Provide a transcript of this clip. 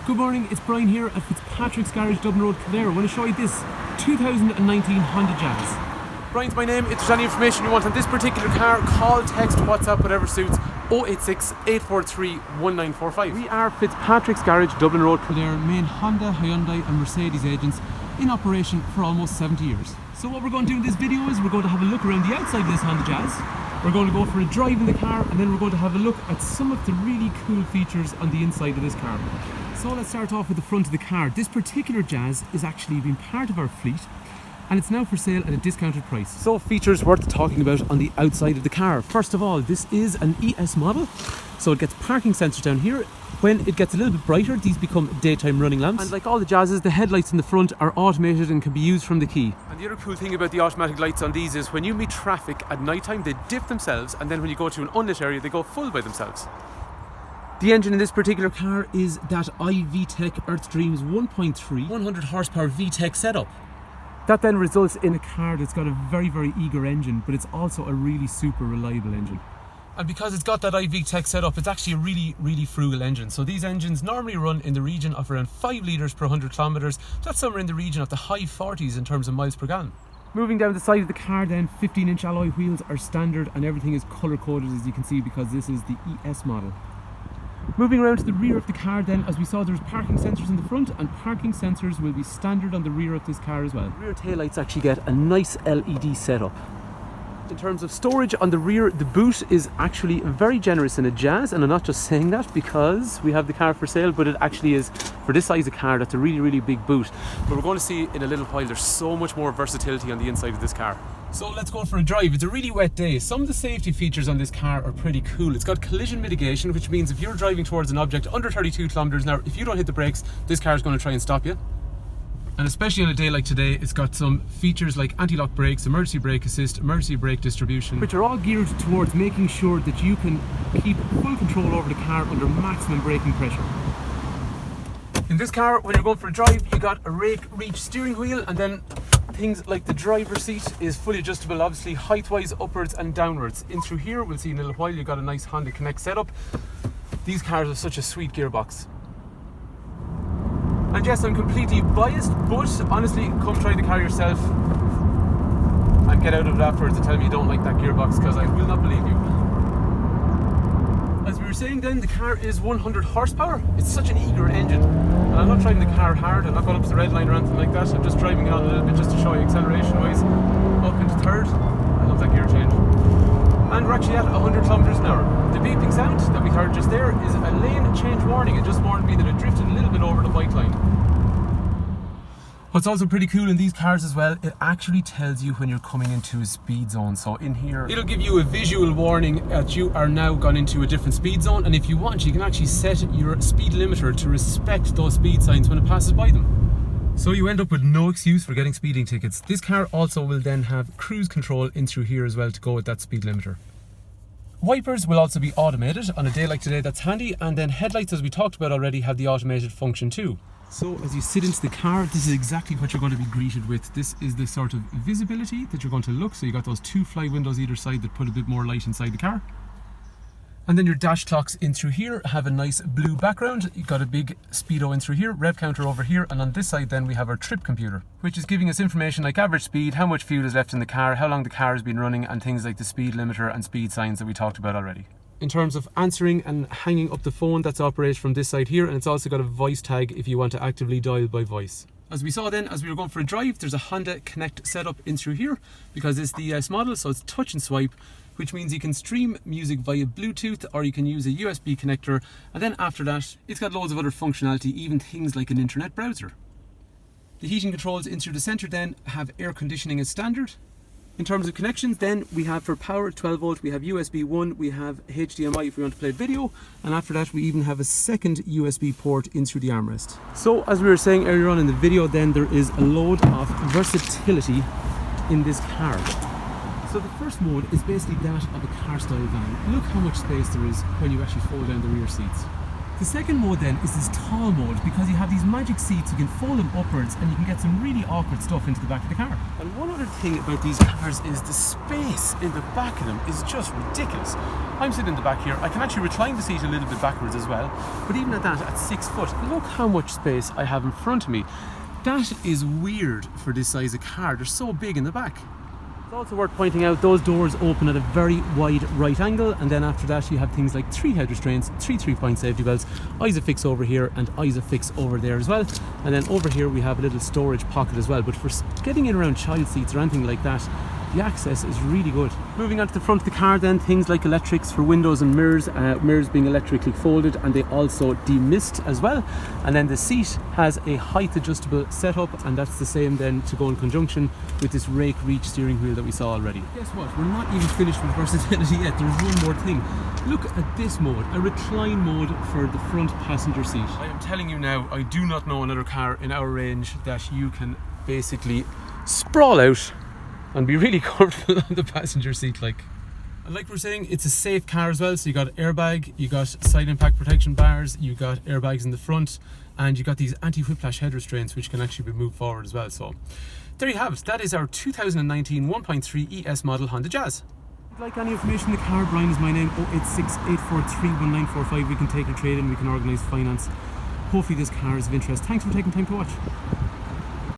Good morning, it's Brian here at Fitzpatrick's Garage, Dublin Road, Kildare. I want to show you this 2019 Honda Jazz. Brian's my name. If there's any information you want on this particular car, call, text, WhatsApp, whatever suits, 086 843 1945. We are Fitzpatrick's Garage, Dublin Road, Kildare, main Honda, Hyundai and Mercedes agents in operation for almost 70 years. So what we're going to do in this video is we're going to have a look around the outside of this Honda Jazz. We're going to go for a drive in the car and then we're going to have a look at some of the really cool features on the inside of this car. So let's start off with the front of the car. This particular Jazz is actually been part of our fleet and it's now for sale at a discounted price. So features worth talking about on the outside of the car. First of all, this is an ES model. So it gets parking sensors down here. When it gets a little bit brighter, these become daytime running lamps. And like all the Jazzes, the headlights in the front are automated and can be used from the key. And the other cool thing about the automatic lights on these is when you meet traffic at night time, they dip themselves, and then when you go to an unlit area, they go full by themselves. The engine in this particular car is that ESi-VTEC Earthdreams 1.3 100 horsepower VTEC setup. That then results in a car that's got a very, very eager engine, but it's also a really super reliable engine. And because it's got that ESi-VTEC setup, it's actually a really, really frugal engine. So these engines normally run in the region of around 5 litres per 100 kilometres. That's somewhere in the region of the high 40s in terms of miles per gallon. Moving down the side of the car then, 15-inch alloy wheels are standard and everything is colour-coded, as you can see, because this is the ES model. Moving around to the rear of the car then, as we saw, there's parking sensors in the front and parking sensors will be standard on the rear of this car as well. Rear taillights actually get a nice LED setup. In terms of storage on the rear, the boot is actually very generous in a Jazz, and I'm not just saying that because we have the car for sale, but it actually is, for this size of car, that's a really, really big boot. But we're going to see in a little while, there's so much more versatility on the inside of this car. So let's go for a drive. It's a really wet day. Some of the safety features on this car are pretty cool. It's got collision mitigation, which means if you're driving towards an object under 32 kilometers an hour, if you don't hit the brakes, this car is going to try and stop you. And especially on a day like today, it's got some features like anti-lock brakes, emergency brake assist, emergency brake distribution, which are all geared towards making sure that you can keep full control over the car under maximum braking pressure. In this car, when you're going for a drive, you got a rake reach steering wheel, and then things like the driver's seat is fully adjustable, obviously height-wise, upwards and downwards. In through here, we'll see in a little while, you've got a nice Honda Connect setup. These cars have such a sweet gearbox. And yes, I'm completely biased, but honestly, come try the car yourself and get out of it afterwards and tell me you don't like that gearbox, because I will not believe you. As we were saying then, the car is 100 horsepower. It's such an eager engine. And I'm not driving the car hard, I'm not going up to the red line or anything like that. I'm just driving it on a little bit just to show you acceleration wise. Up into third. I love that gear change. And we're actually at 100 kilometers an hour. The beeping sound that we heard just there is a lane change warning. It just warned me that it drifted a little bit over the white line. What's also pretty cool in these cars as well, it actually tells you when you're coming into a speed zone. So in here, it'll give you a visual warning that you are now gone into a different speed zone. And if you want, you can actually set your speed limiter to respect those speed signs when it passes by them. So you end up with no excuse for getting speeding tickets. This car also will then have cruise control in through here as well to go with that speed limiter. Wipers will also be automated. On a day like today, that's handy. And then headlights, as we talked about already, have the automated function too. So as you sit into the car, this is exactly what you're going to be greeted with. This is the sort of visibility that you're going to look. So you got those 2 fly windows either side that put a bit more light inside the car. And then your dash clocks in through here have a nice blue background. You've got a big speedo in through here, rev counter over here, and on this side then we have our trip computer, which is giving us information like average speed, how much fuel is left in the car, how long the car has been running, and things like the speed limiter and speed signs that we talked about already. In terms of answering and hanging up the phone, that's operated from this side here, and it's also got a voice tag if you want to actively dial by voice. As we saw then, as we were going for a drive, there's a Honda Connect setup in through here because it's the ES model, so it's touch and swipe, which means you can stream music via Bluetooth or you can use a USB connector, and then after that it's got loads of other functionality, even things like an internet browser. The heating controls in through the centre then have air conditioning as standard. In terms of connections then, we have for power 12 volt, we have USB 1, we have HDMI if we want to play video, and after that we even have a second USB port in through the armrest. So as we were saying earlier on in the video then, there is a load of versatility in this car. So the first mode is basically that of a car style van. Look how much space there is when you actually fold down the rear seats. The second mode then is this tall mode, because you have these magic seats, you can fold them upwards and you can get some really awkward stuff into the back of the car. And one other thing about these cars is the space in the back of them is just ridiculous. I'm sitting in the back here, I can actually recline the seat a little bit backwards as well, but even at that, at 6 foot, look how much space I have in front of me. That is weird for this size of car, they're so big in the back. It's also worth pointing out those doors open at a very wide right angle, and then after that you have things like 3 head restraints, 3 3-point safety belts, ESi-VTEC over here and ESi-VTEC over there as well, and then over here we have a little storage pocket as well. But for getting in around child seats or anything like that, the access is really good. Moving on to the front of the car then, things like electrics for windows and mirrors, mirrors being electrically folded, and they also demist as well. And then the seat has a height adjustable setup, and that's the same then to go in conjunction with this rake reach steering wheel that we saw already. Guess what? We're not even finished with versatility yet. There's one more thing. Look at this mode, a recline mode for the front passenger seat. I am telling you now, I do not know another car in our range that you can basically sprawl out and be really comfortable on the passenger seat like. And like we're saying, it's a safe car as well, so you got airbag, you got side impact protection bars, you got airbags in the front, and you got these anti-whiplash head restraints which can actually be moved forward as well. So there you have it, that is our 2019 1.3 ES model Honda Jazz. If you'd like any information on the car, Brian is my name, 086 843 1945. We can take your trade in, we can organise finance. Hopefully this car is of interest. Thanks for taking time to watch.